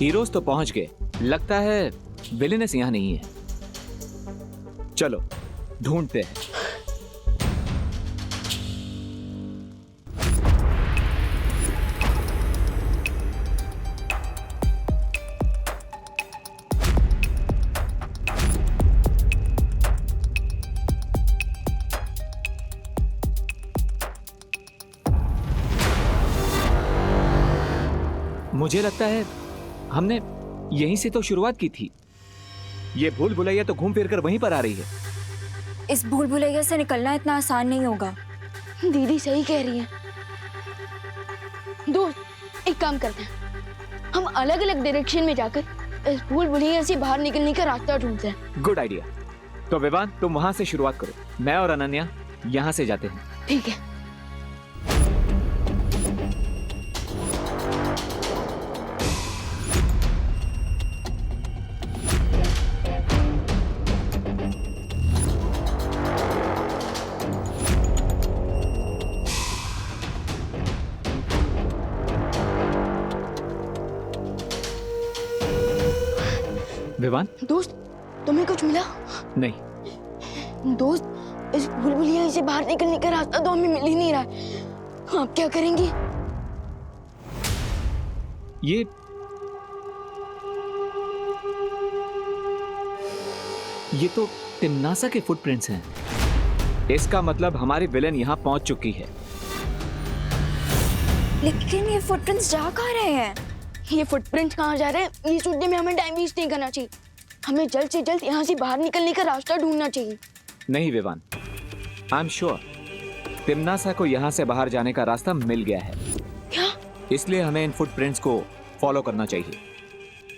Heroes तो पहुंच गए, लगता है विलेनस यहाँ नहीं है। चलो ढूंढते हैं। मुझे लगता है हमने यहीं से तो शुरुआत की थी। ये भूल भुलैया तो घूम फिर कर वहीं पर आ रही है। इस भूल भुलैया से निकलना इतना आसान नहीं होगा। दीदी सही कह रही है। दोस्त, एक काम करते हैं, हम अलग अलग डायरेक्शन में जाकर इस भूल भुलैया से बाहर निकलने का रास्ता ढूंढते हैं। Good idea. तो विवान, तुम वहां से शुरुआत करो, मैं और अनन्या यहाँ से जाते हैं। ठीक है। विवान, दोस्त, तुम्हें कुछ मिला? नहीं। दोस्त, इस भूल भुलैया से बाहर निकलने का रास्ता तो हमें मिल ही नहीं रहा है। आप क्या करेंगे? ये तो तिम्नासा के फुटप्रिंट्स हैं। इसका मतलब हमारी विलेन यहाँ पहुंच चुकी है। लेकिन ये फुटप्रिंट्स जा कहाँ रहे हैं? ये फुटप्रिंट कहाँ जा रहे हैं, ये सोचने में हमें टाइम वेस्ट नहीं करना चाहिए। हमें जल्द से जल्द यहाँ से बाहर निकलने का रास्ता ढूंढना चाहिए। नहीं विवान, आई एम श्योर तिम्नासा को यहाँ से बाहर जाने का रास्ता मिल गया है। क्या? इसलिए हमें इन फुटप्रिंट्स को फॉलो करना चाहिए।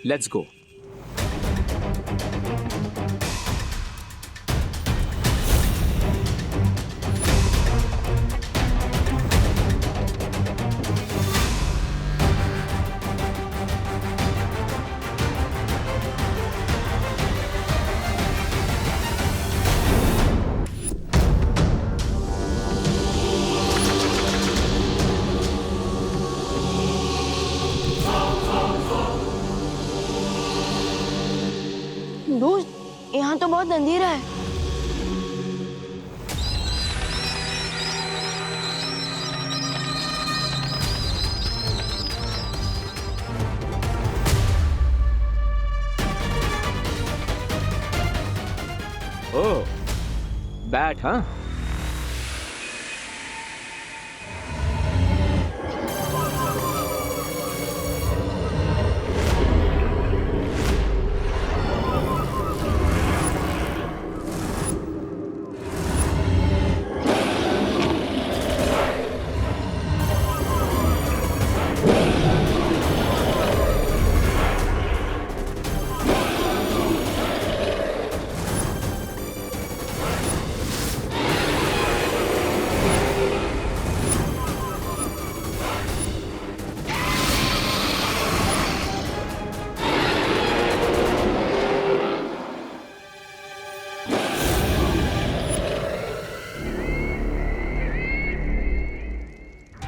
Let's go. दोस्त, यहाँ तो बहुत अंधेरा है। ओह, बैट हाँ?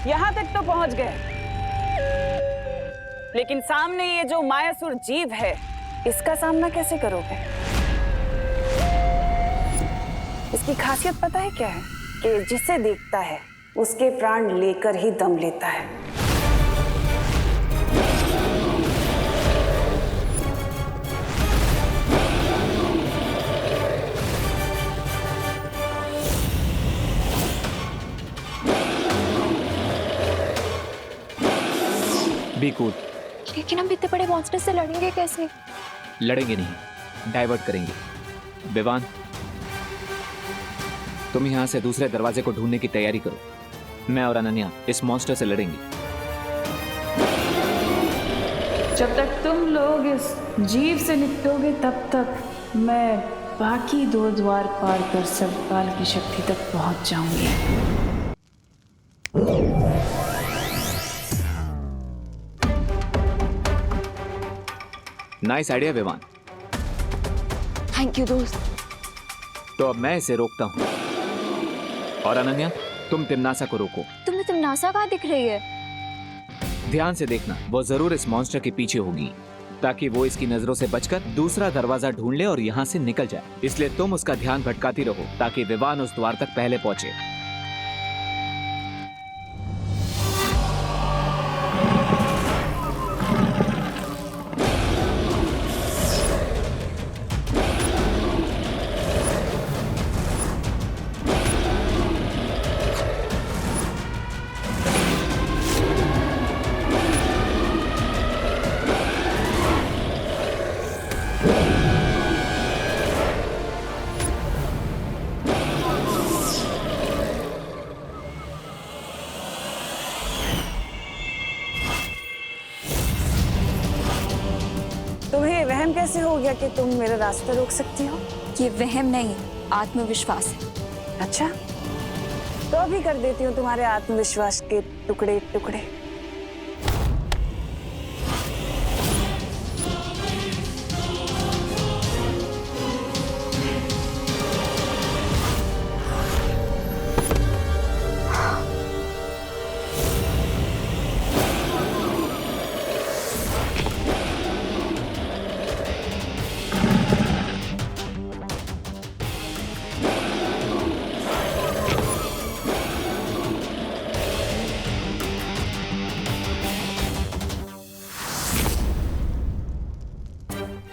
यहाँ तक तो पहुंच गए, लेकिन सामने ये जो मायासुर जीव है, इसका सामना कैसे करोगे? इसकी खासियत पता है क्या है? कि जिसे देखता है उसके प्राण लेकर ही दम लेता है। Be cool. लेकिन हम इतने बड़े मॉन्स्टर से लड़ेंगे कैसे? लड़ेंगे नहीं, डाइवर्ट करेंगे। विवान, तुम यहाँ से दूसरे दरवाजे को ढूंढने की तैयारी करो। मैं और अनन्या इस मॉन्स्टर से लड़ेंगे। जब तक तुम लोग इस जीव से निपटोगे तब तक मैं बाकी दो द्वार पार कर सर्वकाल की शक्ति तक पहुंच जाऊंगी। Nice idea Vivaan. Thank you दोस्त। तो अब मैं इसे रोकता हूँ, और अनन्या तुम तिम्नासा को रोको। तुम्हें तिम्नासा कहाँ दिख रही है? ध्यान से देखना, वो जरूर इस मॉन्स्टर के पीछे होगी। ताकि वो इसकी नजरों से बचकर दूसरा दरवाजा ढूंढ ले और यहाँ से निकल जाए। इसलिए तुम उसका ध्यान भटकाती रहो ताकि विवान उस द्वार तक पहले पहुंचे। तुम्हें वहम कैसे हो गया कि तुम मेरा रास्ता रोक सकती हो? ये वहम नहीं, आत्मविश्वास है। अच्छा, तो अभी कर देती हूँ तुम्हारे आत्मविश्वास के टुकड़े टुकड़े।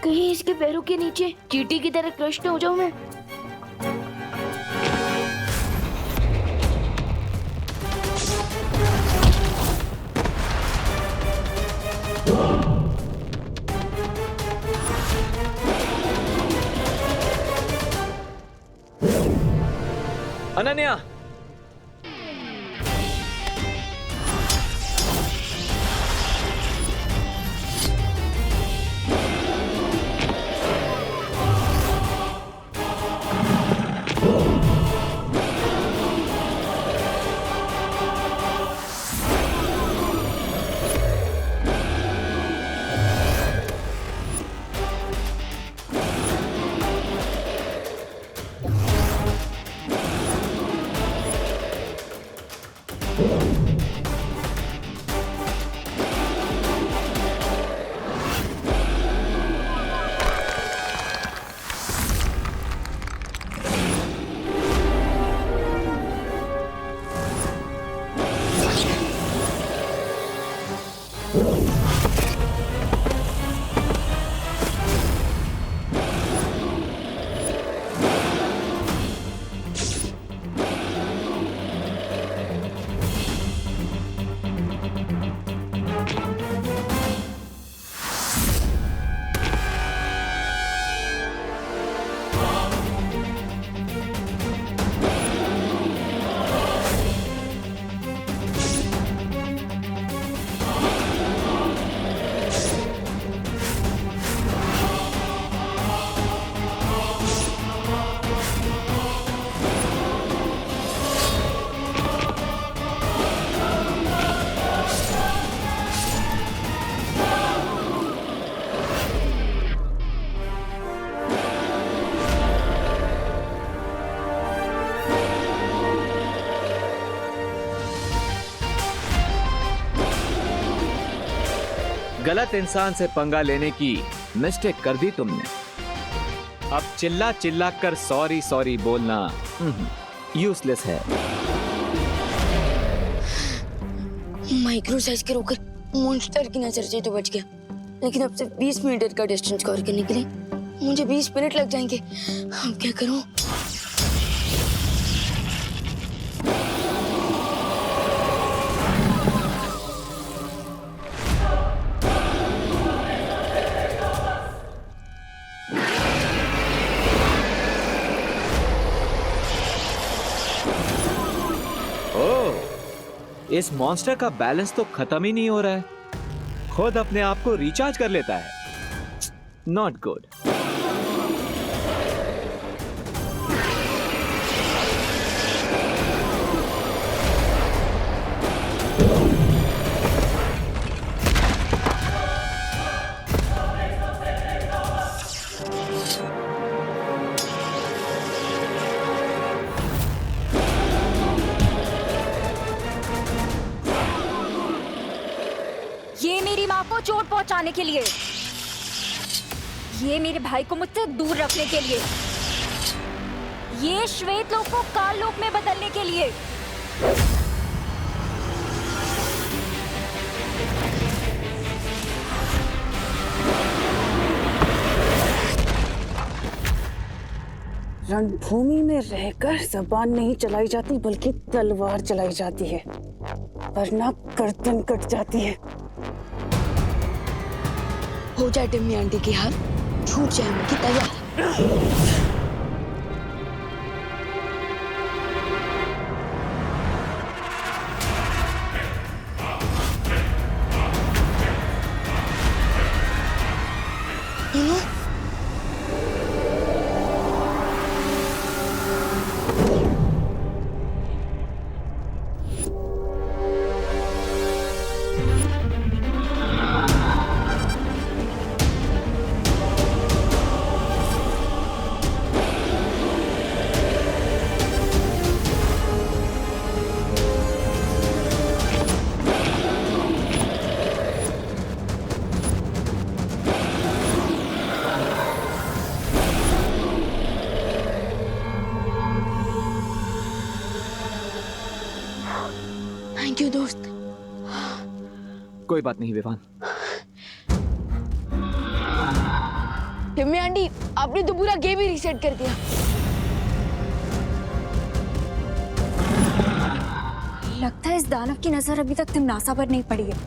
कहीं इसके पैरों के नीचे चींटी की तरह क्रश न हो जाऊं मैं। अनन्या, गलत इंसान से पंगा लेने की मिस्टेक कर दी तुमने। अब चिल्ला चिल्ला कर सॉरी सॉरी बोलना यूजलेस है। माइक्रो साइज के रोकर मॉन्स्टर की नजर से तो बच गया, लेकिन अब सिर्फ 20 मीटर का डिस्टेंस कवर करने के लिए मुझे 20 मिनट लग जाएंगे। अब क्या करूं? इस मॉन्स्टर का बैलेंस तो खत्म ही नहीं हो रहा है, खुद अपने आप को रिचार्ज कर लेता है। Not good. ये मेरी माँ को चोट पहुंचाने के लिए। ये मेरे भाई को मुझसे दूर रखने के लिए, ये श्वेत लोक को काल लोक में बदलने के लिए। रणभूमि में रहकर जबान नहीं चलाई जाती बल्कि तलवार चलाई जाती है, वरना गर्दन कट जाती है। हो जाए टिम्मी आंटी की हार, छूट जाए उनकी तैयार। थैंक यू दोस्त। कोई बात नहीं विवान। टिम्मी आंटी, आपने तो पूरा गेम ही रीसेट कर दिया। लगता है इस दानव की नजर अभी तक तिमनासा पर नहीं पड़ी है।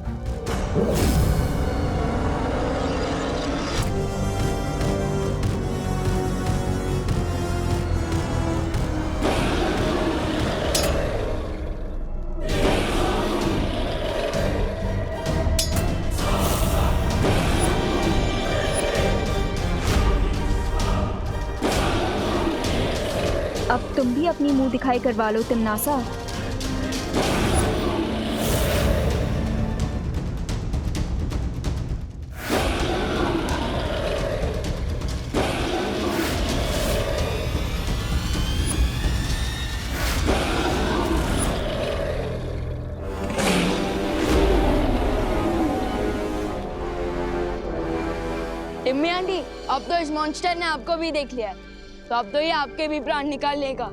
अब तुम भी अपनी मुंह दिखाई करवा लो तिमनासा। टिम्मी आंटी, अब तो इस मॉन्स्टर ने आपको भी देख लिया है, तो अब तो ये आपके भी प्राण निकाल लेगा।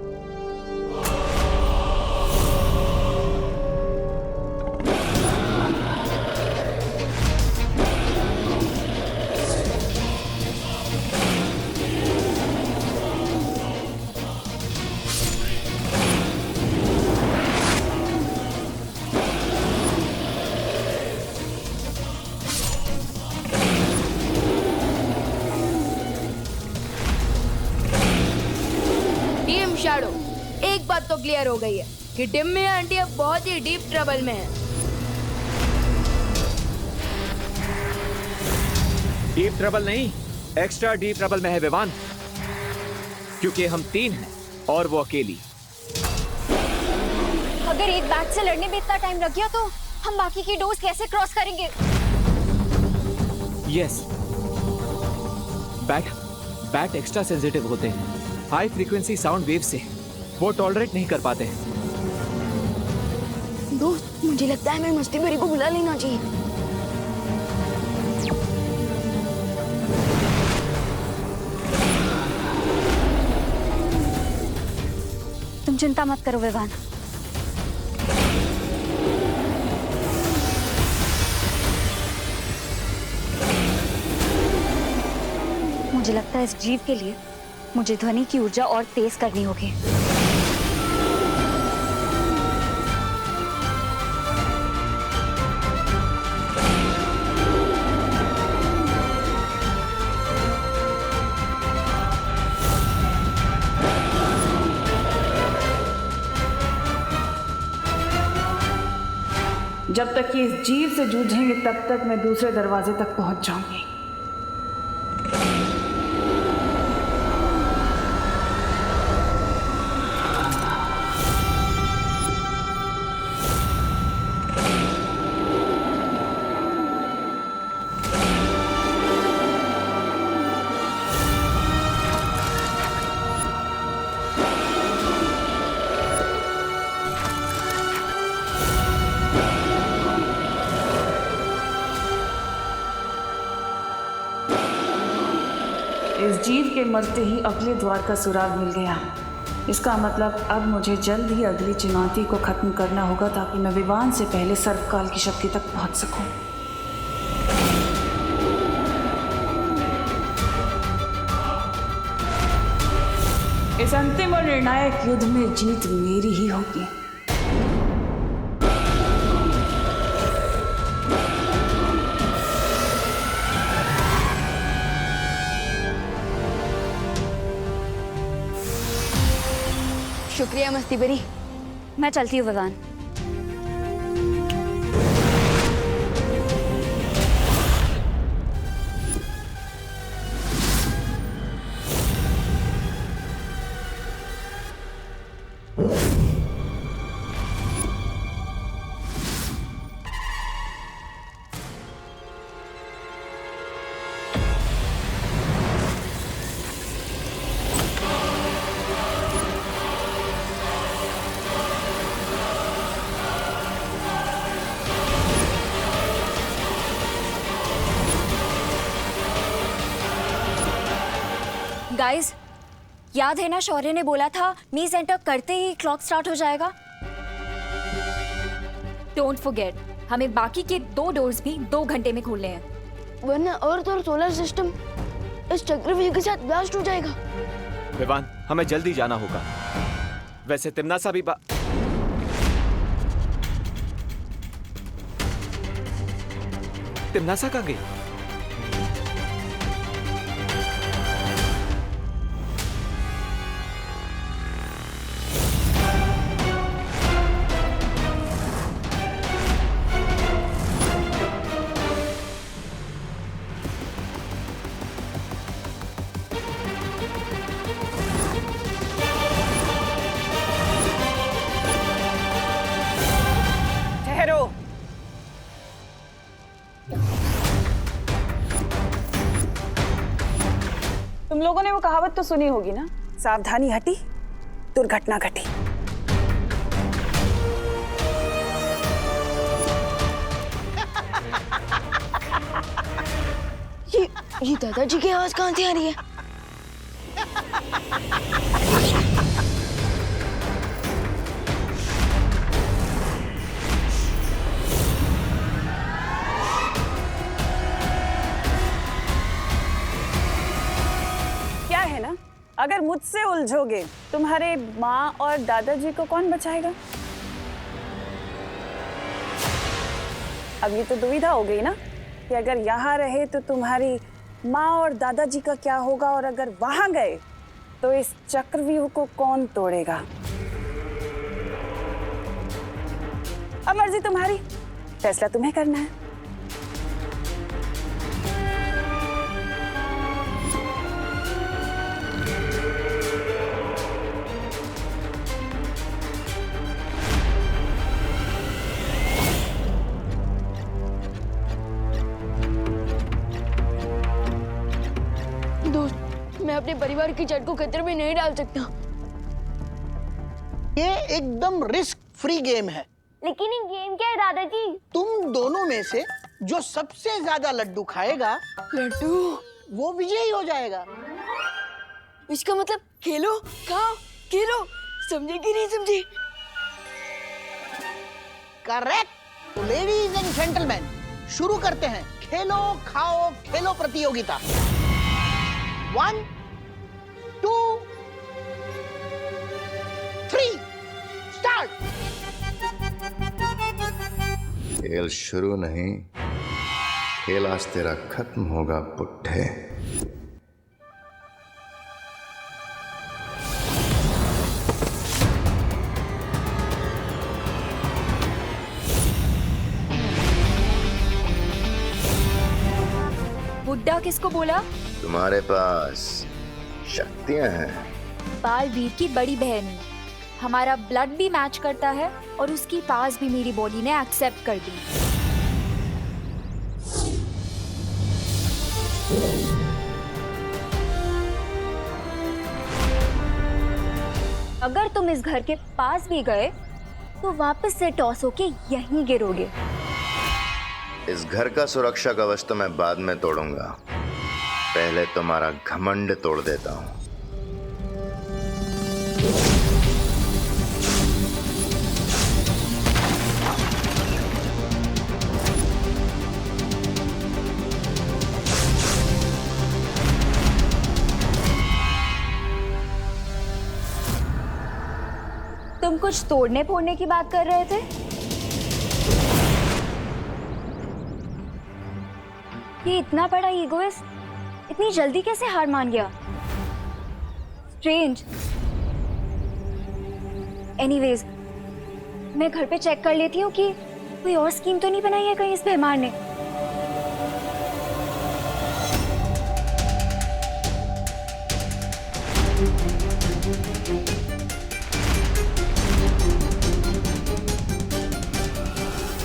शैडो, एक बात तो क्लियर हो गई है कि टिम्मी आंटी अब बहुत ही डीप ट्रबल में है। डीप ट्रबल नहीं, एक्स्ट्रा डीप ट्रबल में है विवान, क्योंकि हम 3 हैं और वो अकेली। अगर एक बैट से लड़ने में इतना टाइम लग गया तो हम बाकी की डोज कैसे क्रॉस करेंगे? यस, बैट एक्स्ट्रा सेंसिटिव होते हैं। हाई फ्रीक्वेंसी साउंड वेव से वो टॉलरेट नहीं कर पाते हैं। दोस्त, मुझे लगता है हमें मस्ती भरी को बुला लेना चाहिए। तुम चिंता मत करो विवान, मुझे लगता है इस जीव के लिए मुझे ध्वनि की ऊर्जा और तेज करनी होगी। जब तक ये इस जीव से जूझेंगे तब तक मैं दूसरे दरवाजे तक पहुंच जाऊंगी। जीव के मरते ही अगले द्वार का सुराग मिल गया। इसका मतलब अब मुझे जल्द ही अगली चुनौती को खत्म करना होगा ताकि मैं विवान से पहले सर्वकाल की शक्ति तक पहुंच सकूं। इस अंतिम और निर्णायक युद्ध में जीत मेरी ही होगी। शुक्रिया मस्ती बरी। मैं चलती हूँ विवान। गाइस, याद है ना शौर्य ने बोला था मीज एंटर करते ही क्लॉक स्टार्ट हो जाएगा। डोंट फॉरगेट, हमें बाकी के 2 डोर्स भी 2 घंटे में खोलने हैं, वरना अर्थ और सोलर सिस्टम इस चक्रव्यूह के साथ ब्लास्ट हो जाएगा। विवान, हमें जल्दी जाना होगा। वैसे तिमनासा भी तिमनासा कहाँ गई? तुम लोगों ने वो कहावत तो सुनी होगी ना, सावधानी हटी दुर्घटना घटी। ये दादाजी की आवाज कहाँ से आ रही है? क्या है ना, अगर मुझसे उलझोगे तुम्हारे माँ और दादाजी को कौन बचाएगा? अब ये तो दुविधा हो गई ना कि अगर यहाँ रहे तो तुम्हारी माँ और दादाजी का क्या होगा, और अगर वहां गए तो इस चक्रव्यूह को कौन तोड़ेगा? अब मर्जी तुम्हारी, फैसला तुम्हें करना है। मैं अपने परिवार की जड़ को खतरे में नहीं डाल सकता। ये एकदम रिस्क फ्री गेम है। लेकिन ये गेम क्या है दादाजी? तुम दोनों में से जो सबसे ज्यादा लड्डू खाएगा, लड्डू, वो विजयी हो जाएगा। इसका मतलब खेलो खाओ खेलो, समझे कि नहीं समझे? करेक्ट। लेडीज एंड जेंटलमैन, शुरू करते हैं खेलो खाओ खेलो प्रतियोगिता। 1 2 3 स्टार्ट। खेल शुरू नहीं, खेल आज तेरा खत्म होगा पुट्ठे। बुड्ढा किसको बोला? तुम्हारे पास शक्तियां हैं। बालवीर की बड़ी बहन, हमारा ब्लड भी मैच करता है और उसकी पास भी मेरी बॉडी ने एक्सेप्ट कर दी। अगर तुम इस घर के पास भी गए तो वापस से टॉस होके यहीं गिरोगे। इस घर का सुरक्षा कवच तो मैं बाद में तोड़ूंगा, पहले तुम्हारा घमंड तोड़ देता हूं। तुम कुछ तोड़ने फोड़ने की बात कर रहे थे? ये इतना बड़ा ईगोइस्ट इतनी जल्दी कैसे हार मान गया? स्ट्रेंज। एनीवेज, मैं घर पे चेक कर लेती हूँ कि कोई और स्कीम तो नहीं बनाई है कहीं इस बेमार ने।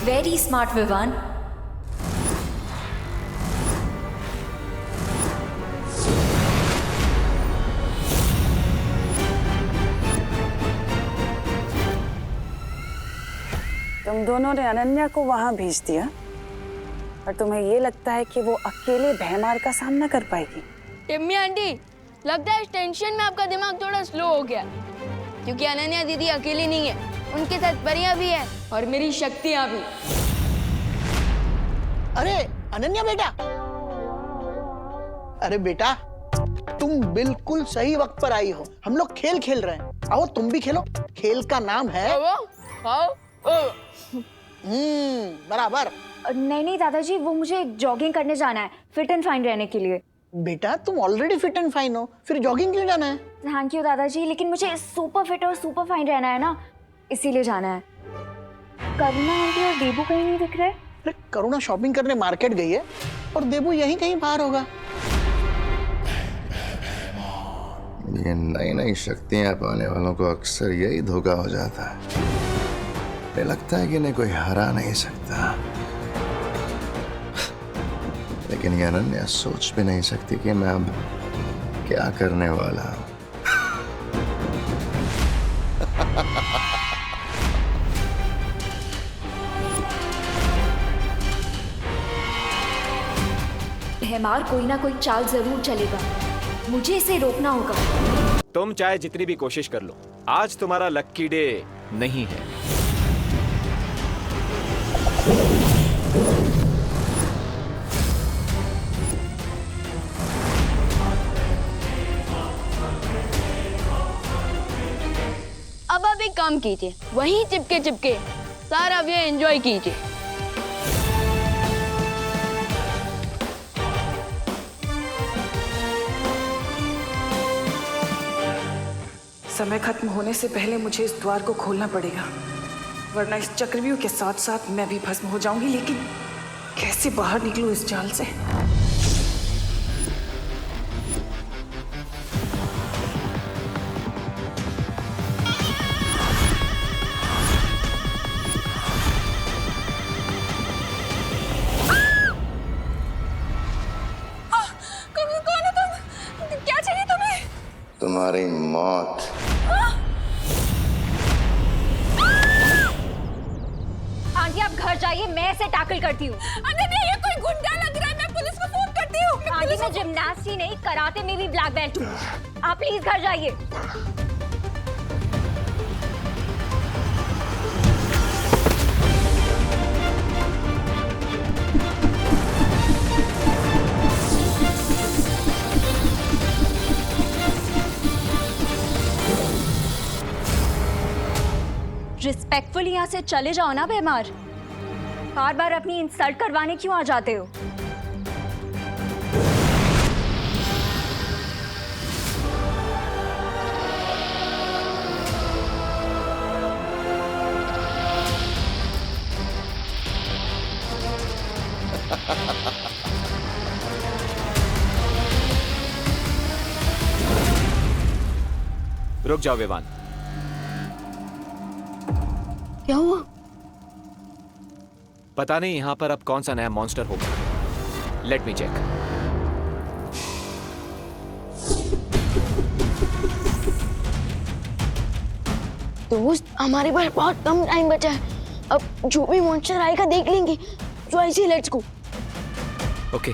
Very smart Vivaan. तुम दोनों ने अनन्या को वहां भेज दिया और तुम्हें ये लगता है कि वो अकेले भयमार का सामना कर पाएगी? टिम्मी आंटी, लगता है इस टेंशन में आपका दिमाग थोड़ा स्लो हो गया, क्योंकि अनन्या दीदी अकेली नहीं है, उनके साथ परियां भी है और मेरी शक्तियां भी। अरे अनन्या बेटा, अरे बेटा तुम बिल्कुल सही वक्त पर आई हो। हम लोग खेल खेल रहे हैं, आओ तुम भी खेलो। खेल का नाम है बराबर। नहीं नहीं दादाजी, वो मुझे जॉगिंग करने जाना है फिट एंड फाइन रहने के लिए। बेटा तुम ऑलरेडी फिट एंड फाइन हो, फिर जॉगिंग क्यों जाना है? थैंक यू दादाजी, लेकिन मुझे सुपर फिट और सुपर फाइन रहना है ना, इसीलिए जाना है। करुणा आंटी और देबू कहीं नहीं दिख रहे। अरे करुणा शॉपिंग करने मार्केट गई है और देबू यहीं कहीं बाहर होगा। ये नई नई शक्तियां पाने वालों को अक्सर यही धोखा हो जाता है। मुझे लगता है कि इन्हें कोई हरा नहीं सकता, लेकिन ये अनन्या सोच भी नहीं सकती कि मैं अब क्या करने वाला हूं। भयमार कोई ना कोई चाल जरूर चलेगा, मुझे इसे रोकना होगा। तुम चाहे जितनी भी कोशिश कर लो, आज तुम्हारा लक्की डे नहीं है। अब आप एक काम कीजिए, वहीं चिपके चिपके सारा ये एंजॉय कीजिए। समय खत्म होने से पहले मुझे इस द्वार को खोलना पड़ेगा, वरना इस चक्रव्यूह के साथ साथ मैं भी भस्म हो जाऊंगी। लेकिन कैसे बाहर निकलूं इस जाल से? कौन है तुम? क्या चाहिए तुम्हें? तुम्हारी मौत। आंटी आप घर जाइए, मैं इसे टैकल करती हूँ। अनन्या, ये कोई गुंडा लग रहा है, मैं पुलिस को फोन करती हूँ। आंटी मैं जिम्नास्ट ही नहीं, कराटे में भी ब्लैक बेल्ट हूँ। आप प्लीज घर जाइए। रिस्पेक्टफुली यहाँ से चले जाओ ना बेमार, बार बार अपनी इंसल्ट करवाने क्यों आ जाते हो? रुक जाओ विवान। क्या हुआ? पता नहीं यहां पर अब कौन सा नया मॉन्स्टर होगा। Let me check. दोस्त, हमारे पास बहुत कम टाइम बचा है, अब जो भी मॉन्स्टर आएगा देख लेंगे। तो ऐसे लेट्स गो। ओके।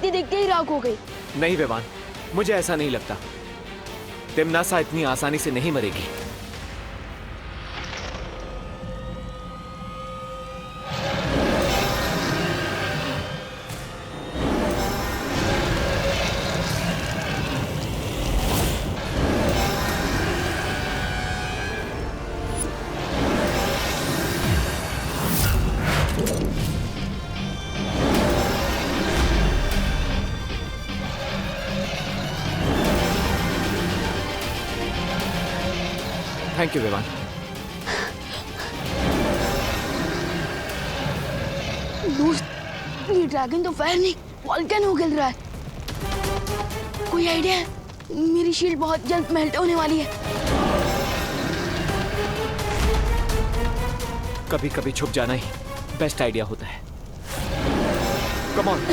देखते देखते ही राख हो गई। नहीं विवान, मुझे ऐसा नहीं लगता। तिमनासा इतनी आसानी से नहीं मरेगी। Thank you Vivaan. दोस्त, ये ड्रैगन तो फायर नहीं वॉल्केनो गिर रहा है। कोई आइडिया है? मेरी शील्ड बहुत जल्द मेल्ट होने वाली है। कभी कभी छुप जाना ही बेस्ट आइडिया होता है। Come on.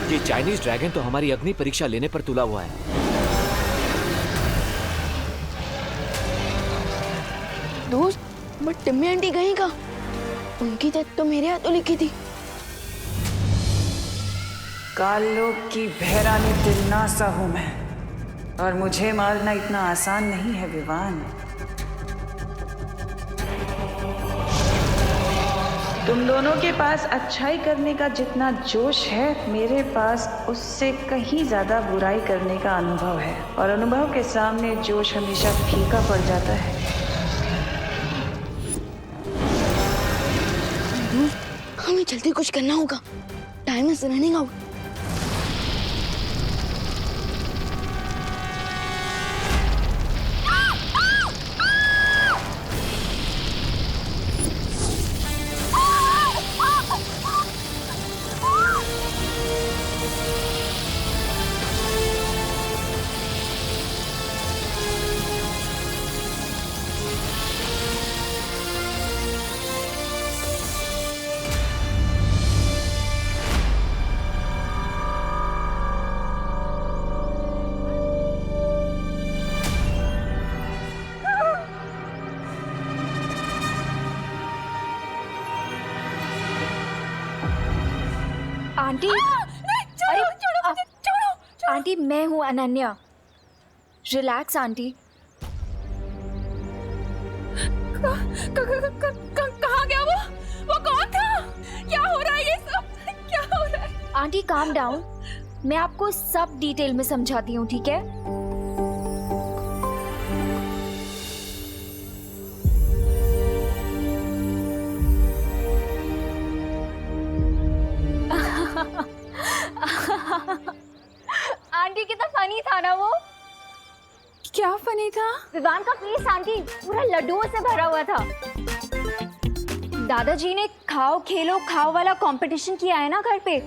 ये चाइनीज ड्रैगन तो हमारी अग्नि परीक्षा लेने पर तुला हुआ है। दोस्त, बट टिम्मी आंटी गई कहाँ? उनकी डेथ तो मेरे हाथों लिखी थी। कालों की भैरानी तिमनासा हूं मैं, और मुझे मारना इतना आसान नहीं है विवान। तुम दोनों के पास अच्छाई करने का जितना जोश है, मेरे पास उससे कहीं ज्यादा बुराई करने का अनुभव है, और अनुभव के सामने जोश हमेशा फीका पड़ जाता है। हमें जल्दी कुछ करना होगा। Time is running out. Aunty, अरे आंटी, मैं हूँ अनन्या। Relax aunty. कहाँ गया वो? वो कौन था? क्या हो रहा है ये सब? क्या हो रहा है? आंटी काम डाउन, मैं आपको सब डिटेल में समझाती हूँ, ठीक है? आंटी कितना फनी था ना वो। क्या फनी था? विवान का फेस आंटी पूरा लड्डुओं से भरा हुआ था। दादाजी ने खाओ खेलो खाओ वाला कंपटीशन किया है ना घर पे,